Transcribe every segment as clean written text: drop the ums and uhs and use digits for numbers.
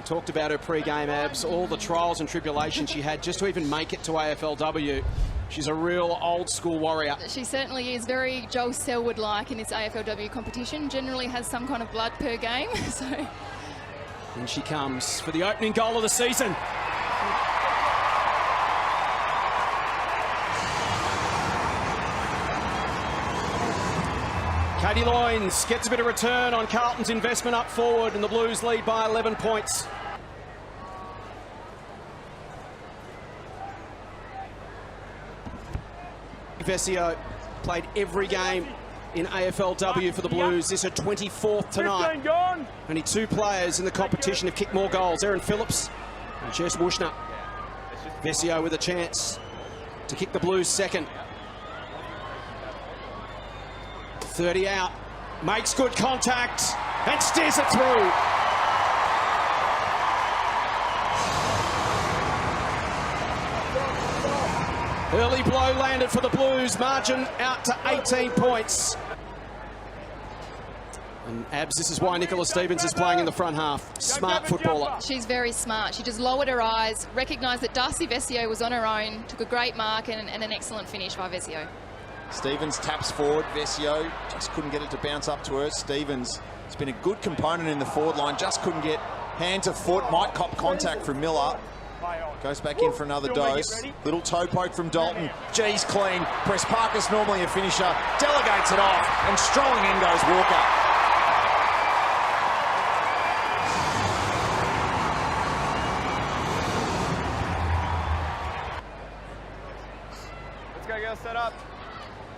Talked about her pre-game abs, all the trials and tribulations she had just to even make it to AFLW. She's a real old-school warrior. She certainly is very Joel Selwood-like in this AFLW competition. Generally has some kind of blood per game. So. And she comes for the opening goal of the season. Katie Loynes gets a bit of return on Carlton's investment up forward, and the Blues lead by 11 points. Vesio played every game in AFLW for the Blues. This is her 24th tonight. Only 2 players in the competition have kicked more goals. Erin Phillips and Jess Wushner. Vesio with a chance to kick the Blues second. 30 out, makes good contact and steers it through. Early blow landed for the Blues, margin out to 18 points. And Abs, this is why Nicola Stevens is playing in the front half. Smart footballer. She's very smart. She just lowered her eyes, recognised that Darcy Vesio was on her own, took a great mark and an excellent finish by Vesio. Stevens taps forward, Vesio just couldn't get it to bounce up to her. Stevens has been a good component in the forward line, just couldn't get hand to foot, might cop contact from Miller. Goes back in for another dose. Little toe poke from Dalton. G's clean. Press Parker's normally a finisher. Delegates it off, and strolling in goes Walker. Let's go, girls, set up.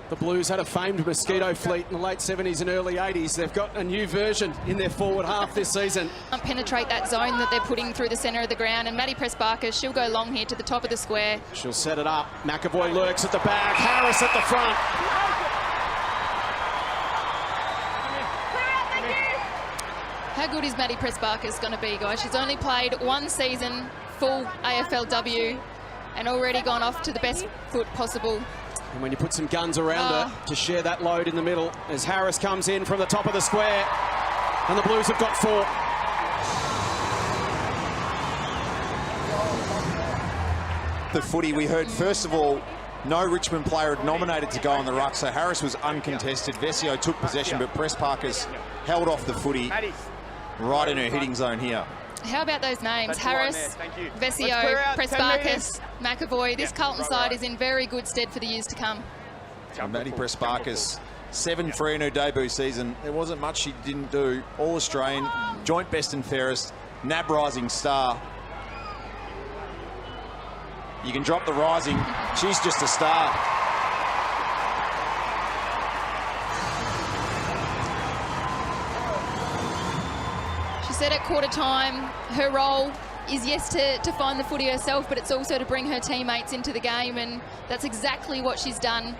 The Blues had a famed mosquito fleet in the late 70s and early 80s. They've got a new version in their forward half this season. Penetrate that zone that they're putting through the centre of the ground, and Maddie Pressbarker, she'll go long here to the top of the square. She'll set it up. McAvoy lurks at the back. Harris at the front. How good is Maddie Pressbarker going to be, guys? She's only played 1 season, full AFLW, and already gone off to the best foot possible. And when you put some guns around her to share that load in the middle, as Harris comes in from the top of the square, and the Blues have got 4. The footy, we heard, first of all, no Richmond player had nominated to go on the ruck, so Harris was uncontested. Vesio took possession, but Pressbarker's held off the footy right in her hitting zone here. How about those names? Harris, Vesio, Pressbarker, McAvoy. This Carlton side is in very good stead for the years to come. And Maddie Pressbarker's 7-3 in her debut season. There wasn't much she didn't do. All Australian, joint best and fairest, NAB rising star. You can drop the rising. She's just a star. Said at quarter time, her role is yes to find the footy herself, but it's also to bring her teammates into the game, and that's exactly what she's done.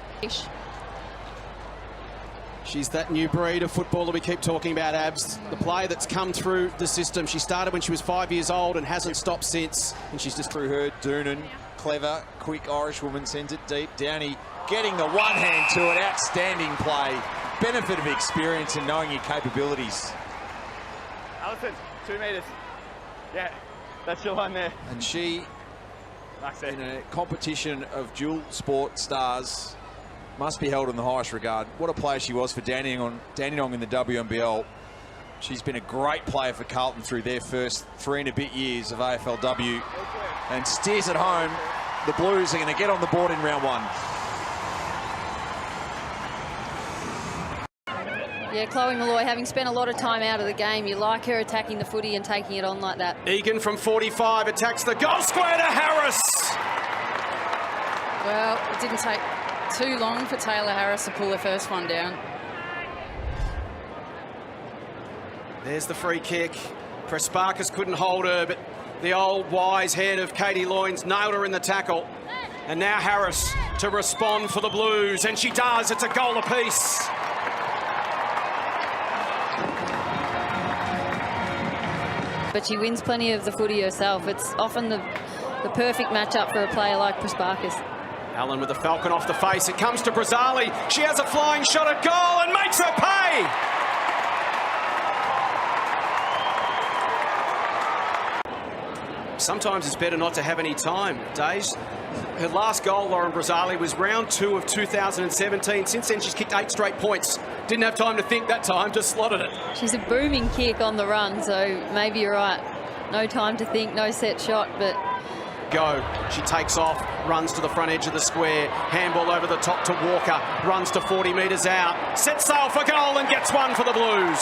She's that new breed of footballer we keep talking about, Abs. The player that's come through the system. She started when she was 5 years old and hasn't stopped since, and she's just through her. Doonan, clever, quick Irish woman, sends it deep. Downey getting the one hand to it. Outstanding play. Benefit of experience and knowing your capabilities. Allison, 2 metres. Yeah, that's your line there. And she, in a competition of dual sport stars, must be held in the highest regard. What a player she was for Dandenong in the WNBL. She's been a great player for Carlton through their first 3 and a bit years of AFLW, and steers it home. The Blues are going to get on the board in round 1. Yeah, Chloe Malloy, having spent a lot of time out of the game, you like her attacking the footy and taking it on like that. Egan from 45 attacks the goal square to Harris. Well, it didn't take too long for Taylor Harris to pull the first one down. There's the free kick. Pressbarker couldn't hold her, but the old wise head of Katie Loynes nailed her in the tackle. And now Harris to respond for the Blues, and she does. It's a goal apiece. But she wins plenty of the footy herself. It's often the perfect matchup for a player like Pressbarker. Allen with the Falcon off the face. It comes to Brazzali. She has a flying shot at goal and makes her pay. Sometimes it's better not to have any time, Days. Her last goal, Lauren Brazali, was round 2 of 2017. Since then, she's kicked 8 straight points. Didn't have time to think that time, just slotted it. She's a booming kick on the run, so maybe you're right. No time to think, no set shot, but... Go. She takes off, runs to the front edge of the square. Handball over the top to Walker. Runs to 40 metres out. Sets sail for goal and gets one for the Blues.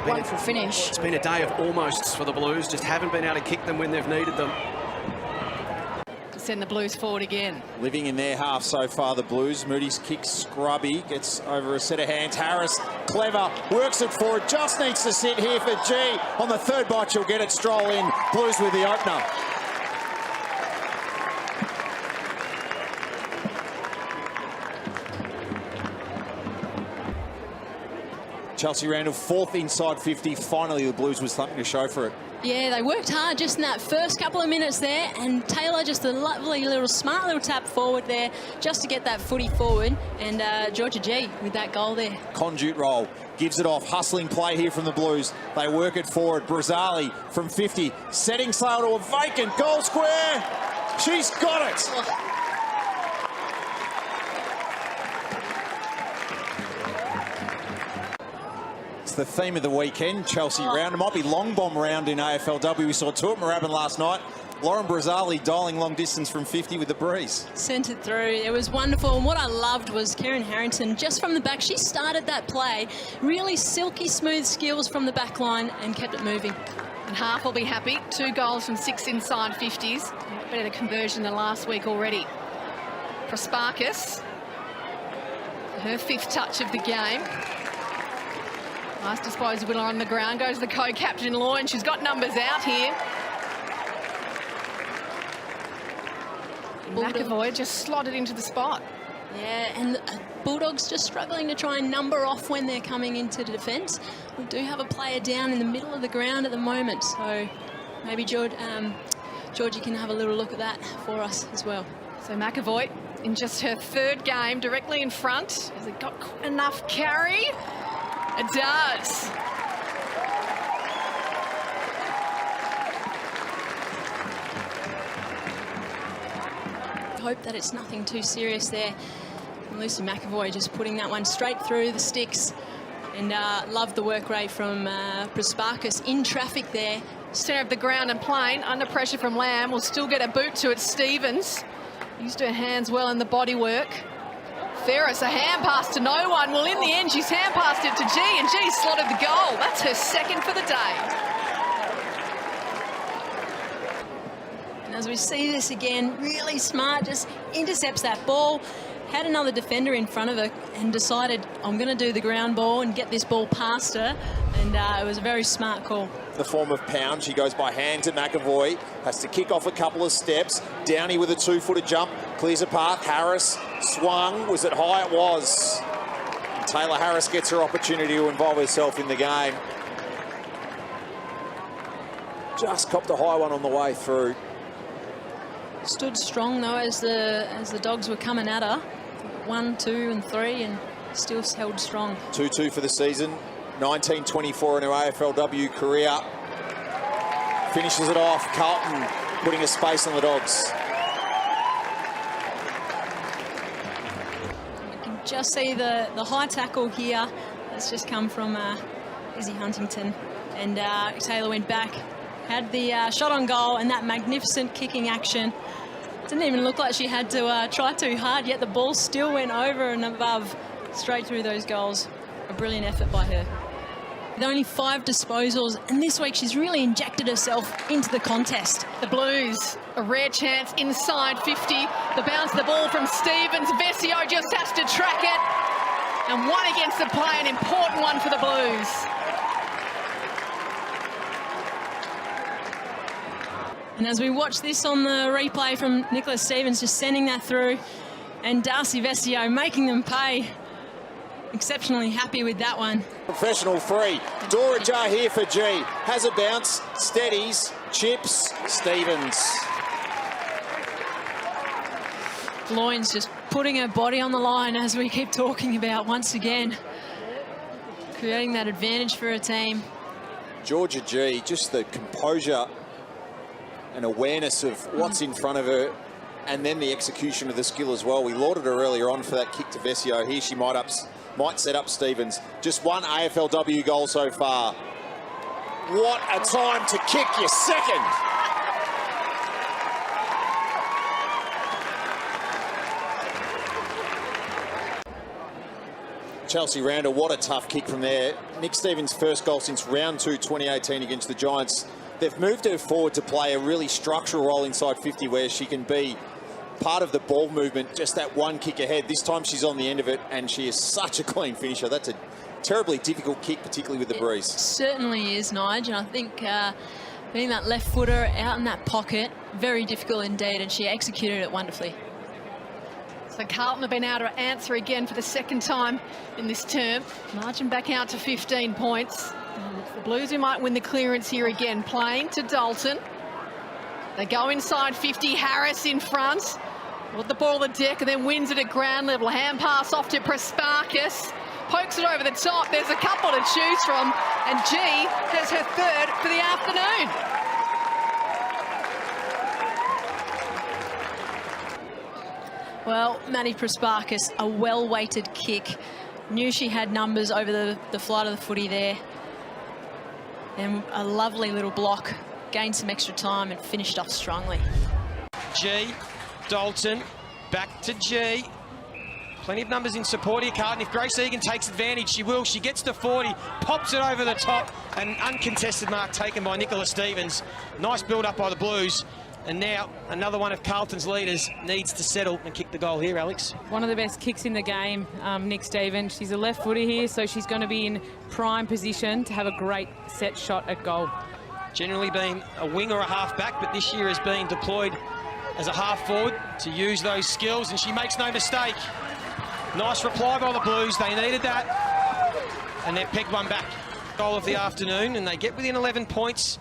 Wonderful finish. It's been a day of almosts for the Blues. Just haven't been able to kick them when they've needed them. Send the Blues forward again. Living in their half so far, the Blues. Moody's kick scrubby, gets over a set of hands. Harris, clever, works it forward, just needs to sit here for G. On the third bite, she'll get it, stroll in. Blues with the opener. Chelsea Randall, 4th inside 50. Finally, the Blues with something to show for it. Yeah, they worked hard just in that first couple of minutes there, and Taylor just a lovely little smart little tap forward there just to get that footy forward, and Georgia G with that goal there. Conduit roll, gives it off, hustling play here from the Blues. They work it forward. Brazali from 50, setting sail to a vacant goal square. She's got it. The theme of the weekend, Chelsea round. It might be long bomb round in AFLW. We saw 2 at Moorabbin last night. Lauren Brazali dialing long distance from 50 with the breeze. Sent it through. It was wonderful. And what I loved was Karen Harrington, just from the back, she started that play. Really silky smooth skills from the back line and kept it moving. And Half will be happy. 2 goals from 6 inside 50s. Better conversion than last week already. Prosparkis, her 5th touch of the game. Nice disposal on the ground. Goes the co-captain Loyne. She's got numbers out here. McAvoy just slotted into the spot. Yeah, and the Bulldogs just struggling to try and number off when they're coming into the defence. We do have a player down in the middle of the ground at the moment, so maybe Georgie can have a little look at that for us as well. So McAvoy in just her 3rd game directly in front. Has it got enough carry? It does. Hope that it's nothing too serious there. And Lucy McAvoy just putting that one straight through the sticks. And love the work rate from Prosparkis in traffic there. Centre of the ground and playing under pressure from Lamb. Will still get a boot to it. Stevens used her hands well in the body work. Ferris, a hand pass to no one. Well, in the end, she's hand passed it to G, and G slotted the goal. That's her 2nd for the day. And as we see this again, really smart, just intercepts that ball. Had another defender in front of her and decided, I'm going to do the ground ball and get this ball past her. And it was a very smart call. The form of pound, she goes by hand to McAvoy, has to kick off a couple of steps. Downey with a 2-footer jump, clears a path. Harris swung, was it high? It was. And Taylor Harris gets her opportunity to involve herself in the game. Just copped a high one on the way through. Stood strong though as the Dogs were coming at her. 1, 2 and 3 and still held strong. 2-2 for the season. 1924 in her AFLW career. Finishes it off. Carlton putting a space on the Dogs. You can just see the high tackle here. That's just come from Izzy Huntington. And Taylor went back, had the shot on goal and that magnificent kicking action. Didn't even look like she had to try too hard, yet the ball still went over and above, straight through those goals. A brilliant effort by her. With only 5 disposals, and this week she's really injected herself into the contest. The Blues, a rare chance inside 50. The bounce of the ball from Stevens. Vesio just has to track it. And 1 against the play, an important one for the Blues. And as we watch this on the replay from Nicholas Stevens, just sending that through, and Darcy Vesio making them pay. Exceptionally happy with that one. Professional free. Dora Jar here for G. Has a bounce, steadies, chips, Stevens. Loyne's just putting her body on the line as we keep talking about once again. creating that advantage for her team. Georgia G, just the composure and awareness of what's in front of her, and then the execution of the skill as well. We lauded her earlier on for that kick to Vesio. Here she might set up Stevens. Just one AFLW goal so far. What a time to kick your second. Chelsea Randall, what a tough kick from there. Nick Stevens' first goal since round 2, 2018 against the Giants. They've moved her forward to play a really structural role inside 50 where she can be part of the ball movement, just that one kick ahead. This time she's on the end of it, and she is such a clean finisher. That's a terribly difficult kick, particularly with the breeze. It certainly is, Nigel. And I think being that left footer out in that pocket, very difficult indeed, and she executed it wonderfully. So Carlton have been able to answer again for the second time in this term. Margin back out to 15 points. The Blues who might win the clearance here again, playing to Dalton. They go inside 50, Harris in front. With the ball at the deck and then wins it at ground level. Hand pass off to Prasparkas. Pokes it over the top. There's a couple to choose from. And G has her third for the afternoon. Well, Maddie Prasparkas, a well-weighted kick. Knew she had numbers over the flight of the footy there. And a lovely little block. Gained some extra time and finished off strongly. G, Dalton, back to G. Plenty of numbers in support here, Carlton. If Grace Egan takes advantage, she will. She gets to 40, pops it over the top. An uncontested mark taken by Nicola Stevens. Nice build-up by the Blues. And now another one of Carlton's leaders needs to settle and kick the goal here, Alex. One of the best kicks in the game, Nick Stevens. She's a left footer here, so she's going to be in prime position to have a great set shot at goal. Generally been a wing or a half-back, but this year has been deployed as a half-forward to use those skills, and she makes no mistake. Nice reply by the Blues. They needed that, and they've pegged one back. Goal of the afternoon, and they get within 11 points.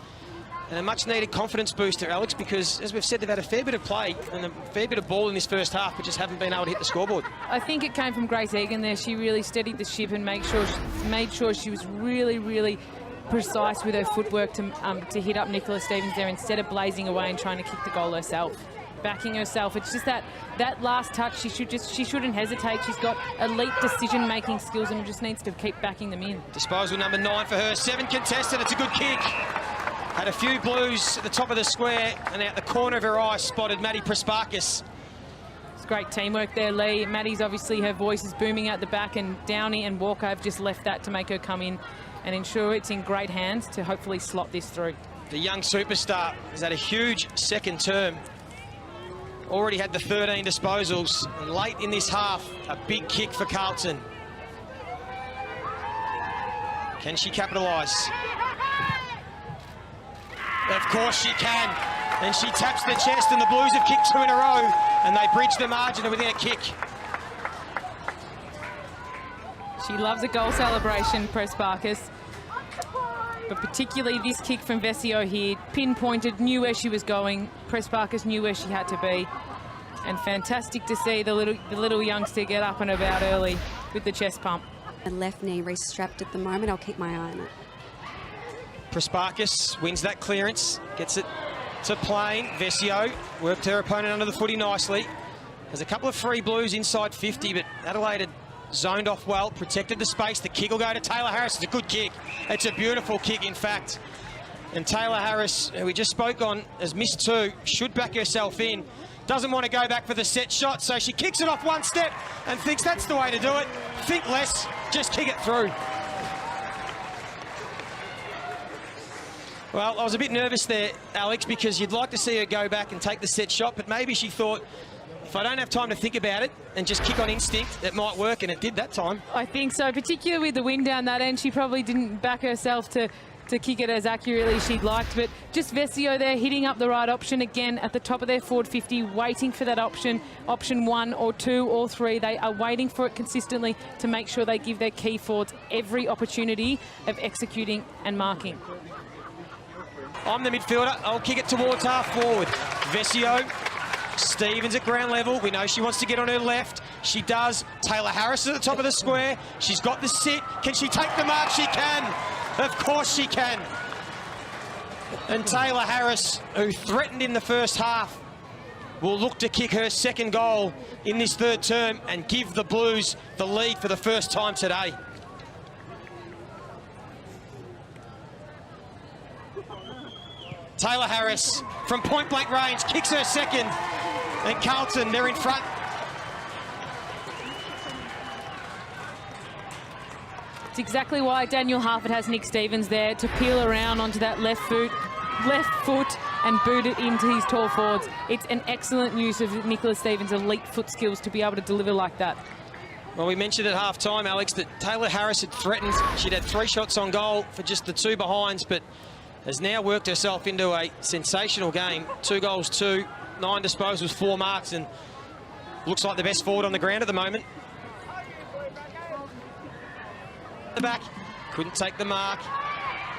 And a much-needed confidence booster, Alex, because, as we've said, they've had a fair bit of play and a fair bit of ball in this first half, but just haven't been able to hit the scoreboard. I think it came from Grace Egan there. She really steadied the ship and made sure she was really, really precise with her footwork to hit up Nicola Stevens there instead of blazing away and trying to kick the goal herself. Backing herself. It's just that last touch, she shouldn't hesitate. She's got elite decision-making skills and just needs to keep backing them in. Disposal number 9 for her. 7 contested. It's a good kick. Had a few Blues at the top of the square, and out the corner of her eye spotted Maddie Prasparkas. It's great teamwork there, Lee. Maddie's obviously, her voice is booming out the back, and Downey and Walker have just left that to make her come in and ensure it's in great hands to hopefully slot this through. The young superstar has had a huge second term. Already had the 13 disposals, and late in this half, a big kick for Carlton. Can she capitalise? Of course she can. And she taps the chest, and the Blues have kicked 2 in a row, and they bridge the margin to within a kick. She loves a goal celebration, Prasparkas. But particularly this kick from Vesio here, pinpointed, knew where she was going. Prasparkas knew where she had to be. And fantastic to see the little youngster get up and about early with the chest pump. The left knee restrapped at the moment. I'll keep my eye on it. Prasparkas wins that clearance, gets it to Plain. Vesio worked her opponent under the footy nicely. There's a couple of free Blues inside 50, but Adelaide had zoned off well, protected the space. The kick will go to Taylor Harris. It's a good kick. It's a beautiful kick, in fact. And Taylor Harris, who we just spoke on, has missed 2, should back herself in. Doesn't want to go back for the set shot, so she kicks it off one step and thinks that's the way to do it. Think less, just kick it through. Well, I was a bit nervous there, Alex, because you'd like to see her go back and take the set shot, but maybe she thought, if I don't have time to think about it and just kick on instinct, it might work, and it did that time. I think so, particularly with the wind down that end. She probably didn't back herself to kick it as accurately as she'd liked, but just Vesio there hitting up the right option again at the top of their forward 50, waiting for that option 1 or 2 or 3. They are waiting for it consistently to make sure they give their key forwards every opportunity of executing and marking. I'm the midfielder. I'll kick it towards half forward. Vesio, Stevens at ground level. We know she wants to get on her left. She does. Taylor Harris at the top of the square. She's got the sit. Can she take the mark? She can. Of course she can. And Taylor Harris, who threatened in the first half, will look to kick her second goal in this third term and give the Blues the lead for the first time today. Taylor Harris from point blank range kicks her second, and Carlton, they're in front. It's exactly why Daniel Harford has Nick Stevens there to peel around onto that left foot and boot it into his tall forwards. It's an excellent use of Nicola Stevens' elite foot skills to be able to deliver like that. Well, we mentioned at half-time, Alex, that Taylor Harris had threatened. She'd had 3 shots on goal for just the 2 behinds, but has now worked herself into a sensational game. 2 goals, 2, 9 disposals, 4 marks, and looks like the best forward on the ground at the moment. The back, couldn't take the mark.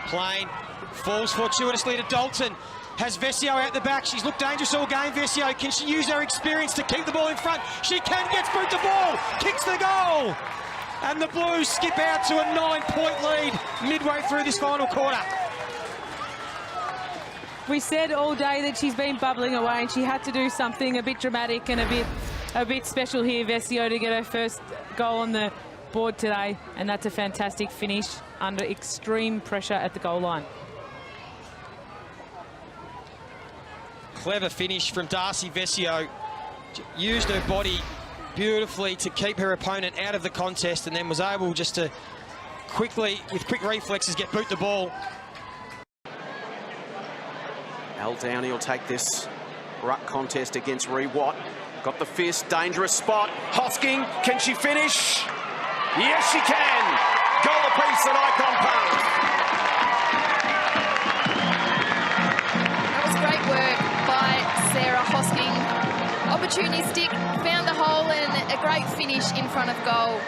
Plain, falls fortuitously to Dalton. Has Vesio out the back. She's looked dangerous all game, Vesio. Can she use her experience to keep the ball in front? She can, gets boot the ball, kicks the goal. And the Blues skip out to a 9-point lead midway through this final quarter. We said all day that she's been bubbling away and she had to do something a bit dramatic and a bit special here, Vesio, to get her first goal on the board today. And that's a fantastic finish under extreme pressure at the goal line. Clever finish from Darcy Vesio. Used her body beautifully to keep her opponent out of the contest and then was able just to quickly, with quick reflexes, get boot the ball. Al Downey will take this ruck contest against Ree Watt. Got the fierce, dangerous spot. Hosking, can she finish? Yes, she can. Goal apiece at Icon Park. That was great work by Sarah Hosking. Opportunistic, found the hole and a great finish in front of goal.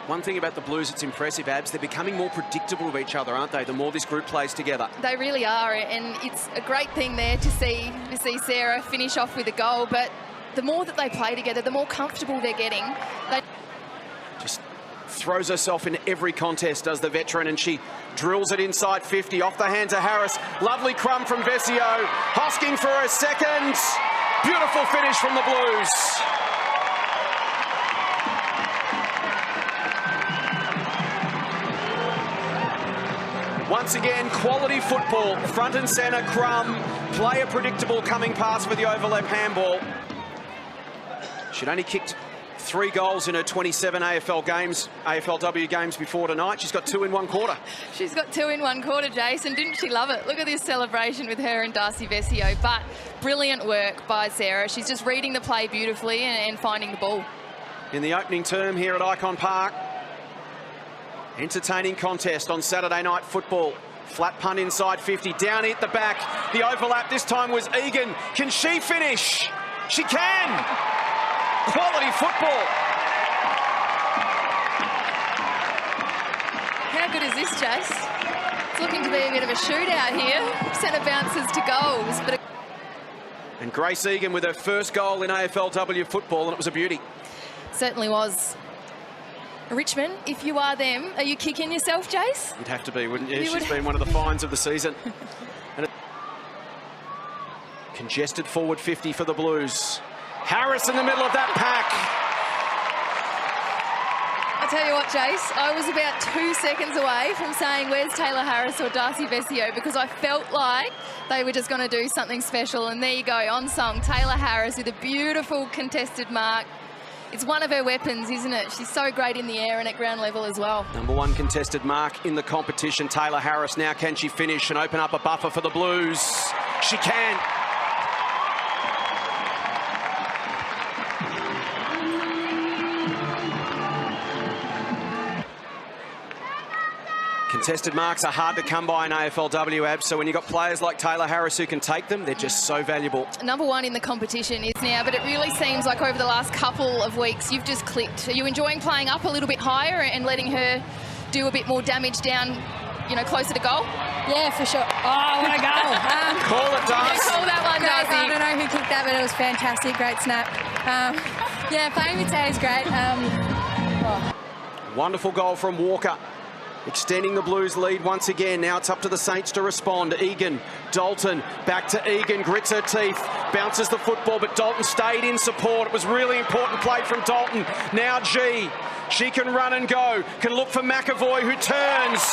One thing about the Blues that's impressive, Abs, they're becoming more predictable with each other, aren't they, the more this group plays together? They really are, and it's a great thing there to see Sarah finish off with a goal, but the more that they play together, the more comfortable they're getting. They just throws herself in every contest, does the veteran, and she drills it inside 50, off the hands of Harris. Lovely crumb from Vesio. Hosking for her second. Beautiful finish from the Blues. Once again, quality football. Front and centre, Crum. Player predictable coming past for the overlap handball. She'd only kicked 3 goals in her 27 AFLW games before tonight. She's got 2 in 1 quarter. She's got 2 in 1 quarter, Jason. Didn't she love it? Look at this celebration with her and Darcy Vesio. But brilliant work by Sarah. She's just reading the play beautifully and finding the ball. In the opening term here at Icon Park. Entertaining contest on Saturday Night Football. Flat punt inside 50. Downey at the back. The overlap this time was Egan. Can she finish? She can! Quality football. How good is this, Jace? It's looking to be a bit of a shootout here. Centre bounces to goals. But and Grace Egan with her first goal in AFLW football, and it was a beauty. Certainly was. Richmond, if you are them, are you kicking yourself, Jace? You'd have to be, wouldn't you? She's been one of the finds of the season. And congested forward 50 for the Blues. Harris in the middle of that pack. I'll tell you what, Jace, I was about 2 seconds away from saying, where's Taylor Harris or Darcy Vesio? Because I felt like they were just going to do something special. And there you go, on song, Taylor Harris with a beautiful contested mark. It's one of her weapons, isn't it? She's so great in the air and at ground level as well. #1 contested mark in the competition. Taylor Harris, now can she finish and open up a buffer for the Blues? She can. Contested marks are hard to come by in AFLW, Abs, so when you've got players like Taylor Harris who can take them, they're just so valuable. #1 in the competition is now, but it really seems like over the last couple of weeks you've just clicked. Are you enjoying playing up a little bit higher and letting her do a bit more damage down, you know, closer to goal? Yeah, for sure. Oh, what a goal. Call it, Darcy. Call that one, Darcy. I don't know who kicked that, but it was fantastic. Great snap. Yeah, playing with Tay is great. Wonderful goal from Walker, extending the Blues lead once again. Now it's up to the Saints to respond. Egan, Dalton, back to Egan, grits her teeth, bounces the football, but Dalton stayed in support. It was really important play from Dalton. Now G, she can run and go, can look for McAvoy, who turns.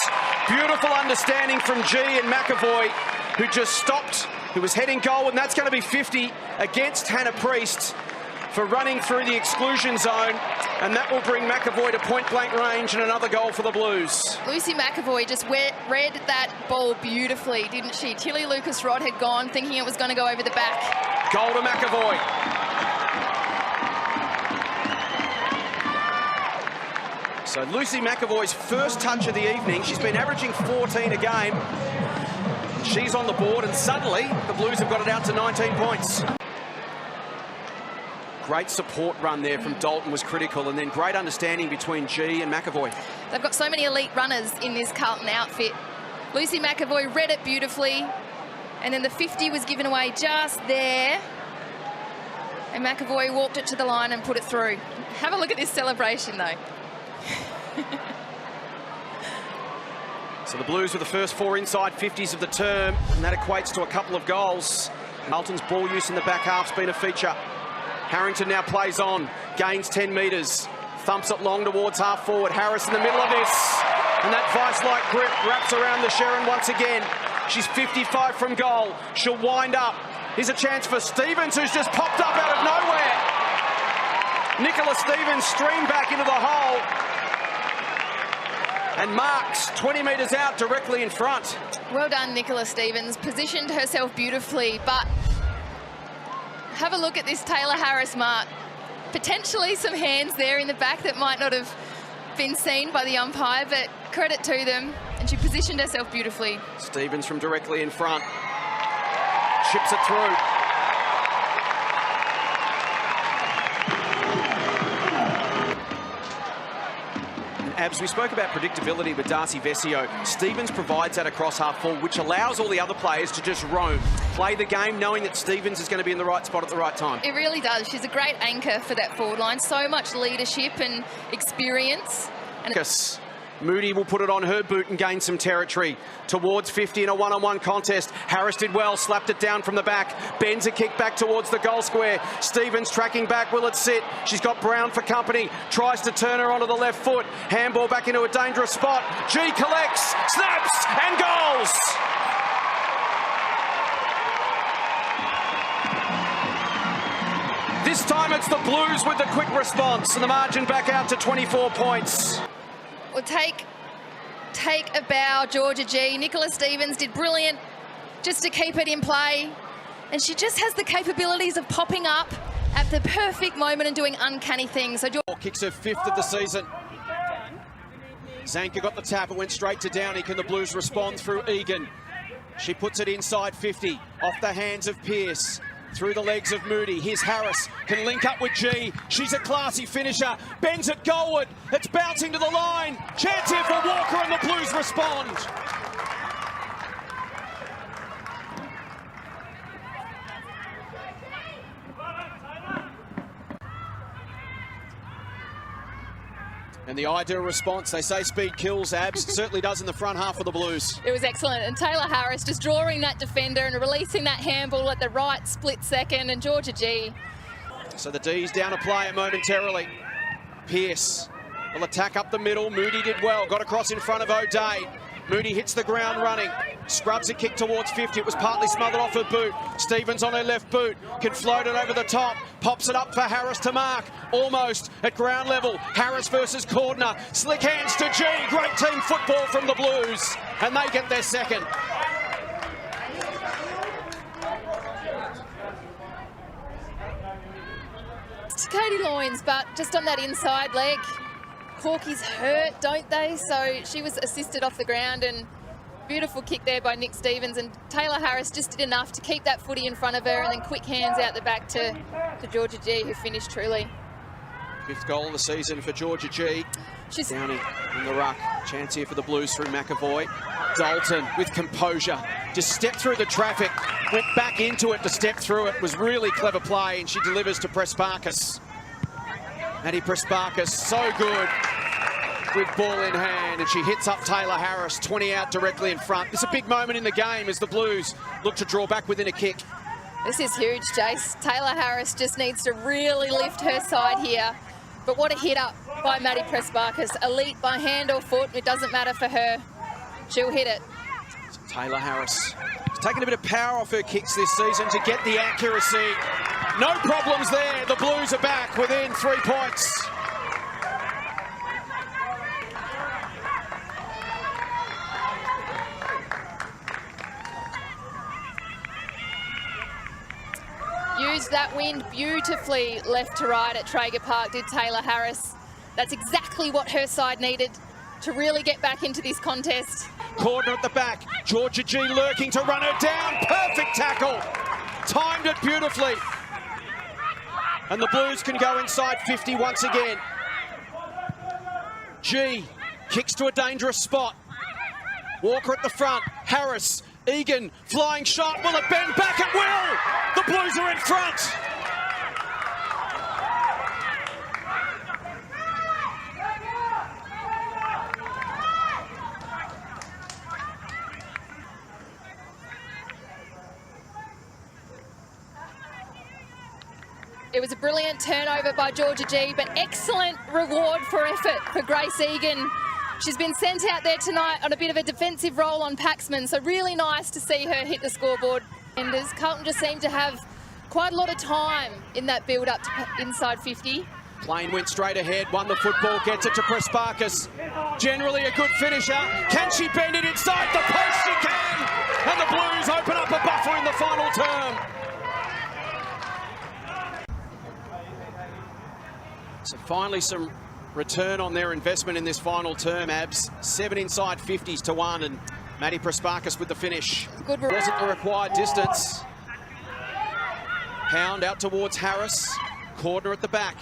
Beautiful understanding from G and McAvoy, who just stopped, who was heading goal, and that's going to be 50 against Hannah Priest for running through the exclusion zone, and that will bring McAvoy to point-blank range and another goal for the Blues. Lucy McAvoy just read that ball beautifully, didn't she? Tilly Lucas-Rod had gone thinking it was going to go over the back. Goal to McAvoy. So Lucy McAvoy's first touch of the evening. She's been averaging 14 a game. She's on the board, and suddenly the Blues have got it out to 19 points. Great support run there from Dalton was critical, and then great understanding between G and McAvoy. They've got so many elite runners in this Carlton outfit. Lucy McAvoy read it beautifully, and then the 50 was given away just there. And McAvoy walked it to the line and put it through. Have a look at this celebration, though. So the Blues were the first 4 inside 50s of the term, and that equates to a couple of goals. Carlton's ball use in the back half's been a feature. Harrington now plays on, gains 10 metres, thumps it long towards half forward. Harris in the middle of this, and that vice-like grip wraps around the Sherrin once again. She's 55 from goal. She'll wind up. Here's a chance for Stevens, who's just popped up out of nowhere. Nicola Stevens streamed back into the hole and marks 20 metres out directly in front. Well done, Nicola Stevens. Positioned herself beautifully, but have a look at this Taylor Harris mark. Potentially some hands there in the back that might not have been seen by the umpire, but credit to them. And she positioned herself beautifully. Stevens from directly in front. Chips it through. Abs, we spoke about predictability with Darcy Vesio. Stevens provides that across half forward, which allows all the other players to just roam, play the game, knowing that Stevens is going to be in the right spot at the right time. It really does. She's a great anchor for that forward line. So much leadership and experience. And Moody will put it on her boot and gain some territory towards 50 in a one-on-one contest. Harris did well, slapped it down from the back, bends a kick back towards the goal square. Stevens tracking back, will it sit? She's got Brown for company, tries to turn her onto the left foot. Handball back into a dangerous spot. G collects, snaps and goals! This time it's the Blues with the quick response, and the margin back out to 24 points. Well, take a bow, Georgia G. Nicola Stevens did brilliant just to keep it in play. And she just has the capabilities of popping up at the perfect moment and doing uncanny things. So kicks her 5th of the season. Zanka got the tap, it went straight to Downey. Can the Blues respond through Egan? She puts it inside 50, off the hands of Pearce. Through the legs of Moody. Here's Harris, can link up with G. She's a classy finisher, bends it goalward. It's bouncing to the line. Chance here for Walker, and the Blues respond. And the ideal response, they say speed kills, Abs. It certainly does in the front half of the Blues. It was excellent. And Taylor Harris just drawing that defender and releasing that handball at the right split second. And Georgia G. So the D's down to play it momentarily. Pearce will attack up the middle. Moody did well, got across in front of O'Day. Moody hits the ground running, scrubs a kick towards 50. It was partly smothered off her boot. Stevens on her left boot, can float it over the top, pops it up for Harris to mark, almost at ground level. Harris versus Cordner, slick hands to G. Great team football from the Blues, and they get their second. It's Katie Loynes, but just on that inside leg. Corky's hurt, don't they? So she was assisted off the ground, and beautiful kick there by Nick Stevens, and Taylor Harris just did enough to keep that footy in front of her, and then quick hands out the back to Georgia G, who finished truly. 5th goal of the season for Georgia G. She's down in the ruck. Chance here for the Blues through McAvoy. Dalton with composure. Just stepped through the traffic, went back into it to step through it. Was really clever play, and she delivers to Press Parkes. Maddie Prespakis, so good with ball in hand, and she hits up Taylor Harris, 20 out directly in front. It's a big moment in the game as the Blues look to draw back within a kick. This is huge, Jace. Taylor Harris just needs to really lift her side here. But what a hit up by Maddie Prespakis. Elite by hand or foot, it doesn't matter for her. She'll hit it. So Taylor Harris has taken a bit of power off her kicks this season to get the accuracy. No problems there. The Blues are back within 3 points. Used that wind beautifully left to right at Traeger Park, did Taylor Harris. That's exactly what her side needed to really get back into this contest. Corner at the back, Georgia G lurking to run her down. Perfect tackle, timed it beautifully. And the Blues can go inside 50 once again. G kicks to a dangerous spot. Walker at the front, Harris, Egan, flying shot, will it bend back at will? The Blues are in front. It was a brilliant turnover by Georgia G, but excellent reward for effort for Grace Egan. She's been sent out there tonight on a bit of a defensive role on Paxman, so really nice to see her hit the scoreboard. And as Carlton just seemed to have quite a lot of time in that build-up to inside 50. Plain went straight ahead, won the football, gets it to Prespakis. Generally a good finisher. Can she bend it inside the post? She can! And the Blues open up a buffer in the final term. So finally some return on their investment in this final term, Abs. 7 inside 50s to 1, and Maddie Prespakis with the finish. Good. Wasn't the required distance. Pound out towards Harris. Corner at the back.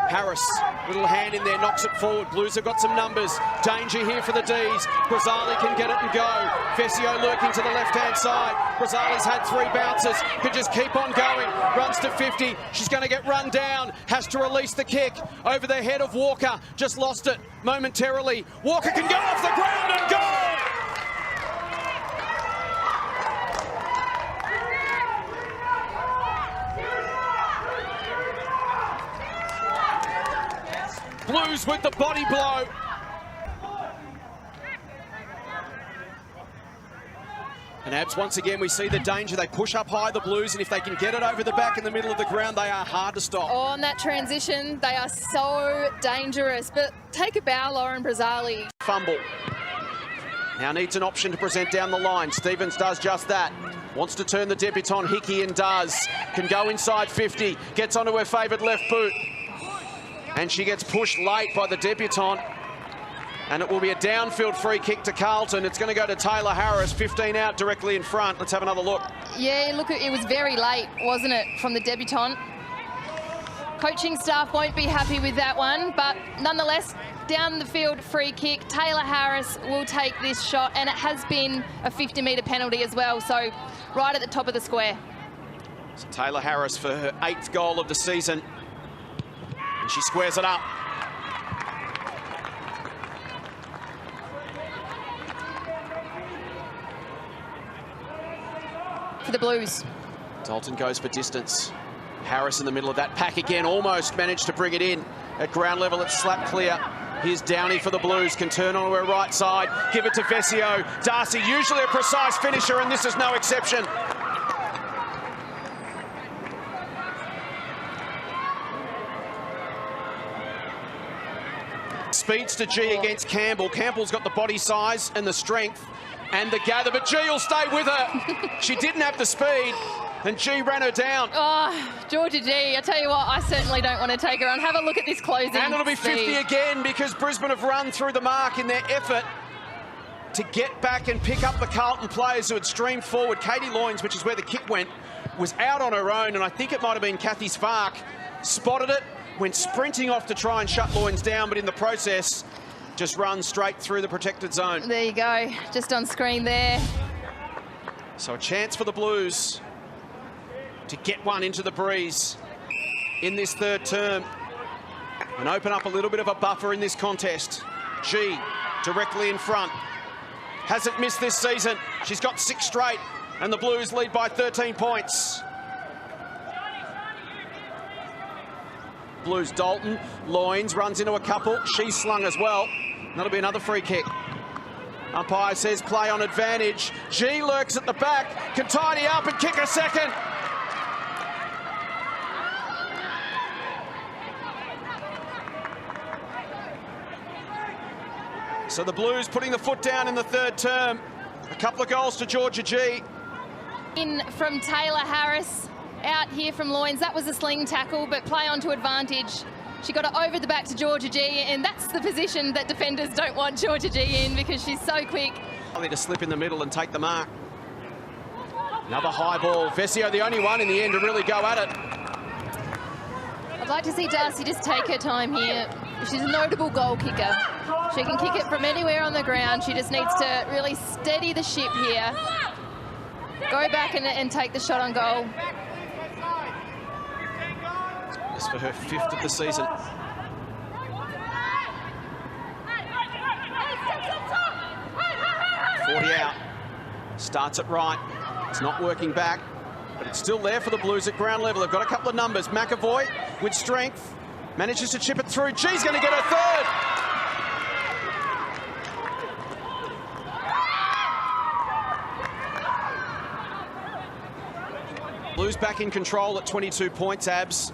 Harris, little hand in there, knocks it forward. Blues have got some numbers. Danger here for the Ds. Brazali can get it and go. Vesio lurking to the left-hand side. Brazali's had 3 bounces. Can just keep on going. Runs to 50. She's going to get run down. Has to release the kick over the head of Walker. Just lost it momentarily. Walker can go off the ground and goal! Blues with the body blow. And Abs, once again, we see the danger. They push up high, the Blues, and if they can get it over the back in the middle of the ground, they are hard to stop. Oh, on that transition, they are so dangerous. But take a bow, Lauren Brazali. Fumble. Now needs an option to present down the line. Stevens does just that. Wants to turn the debutante Hickey and does. Can go inside 50. Gets onto her favoured left boot. And she gets pushed late by the debutante. And it will be a downfield free kick to Carlton. It's going to go to Taylor Harris, 15 out directly in front. Let's have another look. Yeah, look, it was very late, wasn't it, from the debutante? Coaching staff won't be happy with that one, but nonetheless, down the field free kick. Taylor Harris will take this shot, and it has been a 50-metre penalty as well, so right at the top of the square. So Taylor Harris for her 8th goal of the season. And she squares it up. For the Blues. Dalton goes for distance. Harris in the middle of that pack again, almost managed to bring it in. At ground level, it's slapped clear. Here's Downey for the Blues, can turn onto her right side, give it to Vesio. Darcy, usually a precise finisher, and this is no exception. Speeds to G against Campbell. Campbell's got the body size and the strength and the gather, but G will stay with her. She didn't have the speed, and G ran her down. Oh, Georgia G, I tell you what, I certainly don't want to take her on. Have a look at this closing. And it'll be 50 again because Brisbane have run through the mark in their effort to get back and pick up the Carlton players who had streamed forward. Katie Loynes, which is where the kick went, was out on her own, and I think it might have been Kathy Spark, spotted it, went sprinting off to try and shut Loynes down, but in the process, just runs straight through the protected zone. There you go, just on screen there. So a chance for the Blues to get one into the breeze in this 3rd term. and open up a little bit of a buffer in this contest. G directly in front. Hasn't missed this season. She's got 6 straight, and the Blues lead by 13 points. Blues Dalton, Loynes runs into a couple. She's slung as well. That'll be another free kick. Umpire says play on advantage. G lurks at the back, can tidy up and kick a second. So the Blues putting the foot down in the third term. A couple of goals to Georgia G. In from Taylor Harris, out here from Loynes. That was a sling tackle, but play on to advantage. She got it over the back to Georgia G, and that's the position that defenders don't want Georgia G in because she's so quick. Only to slip in the middle and take the mark. Another high ball. Vesio, the only one in the end to really go at it. I'd like to see Darcy just take her time here. She's a notable goal kicker. She can kick it from anywhere on the ground. She just needs to really steady the ship here. Go back and take the shot on goal. This for her 5th of the season. .40 out. Starts it right. It's not working back, but it's still there for the Blues at ground level. They've got a couple of numbers. McAvoy with strength. Manages to chip it through. G's going to get her third. Blues back in control at 22 points, Abs.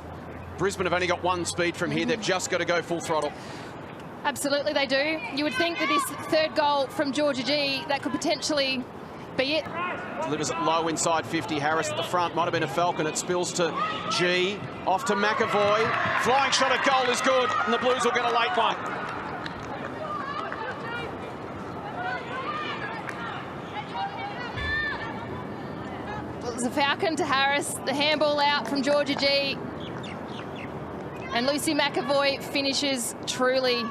Brisbane have only got 1 speed from here. They've just got to go full throttle. Absolutely they do. You would think that this third goal from Georgia G, that could potentially be it. Delivers it low inside 50. Harris at the front. Might have been a Falcon. It spills to G. Off to McAvoy. Flying shot at goal is good, and the Blues will get a late one. Well, there's a Falcon to Harris. The handball out from Georgia G. And Lucy McAvoy finishes truly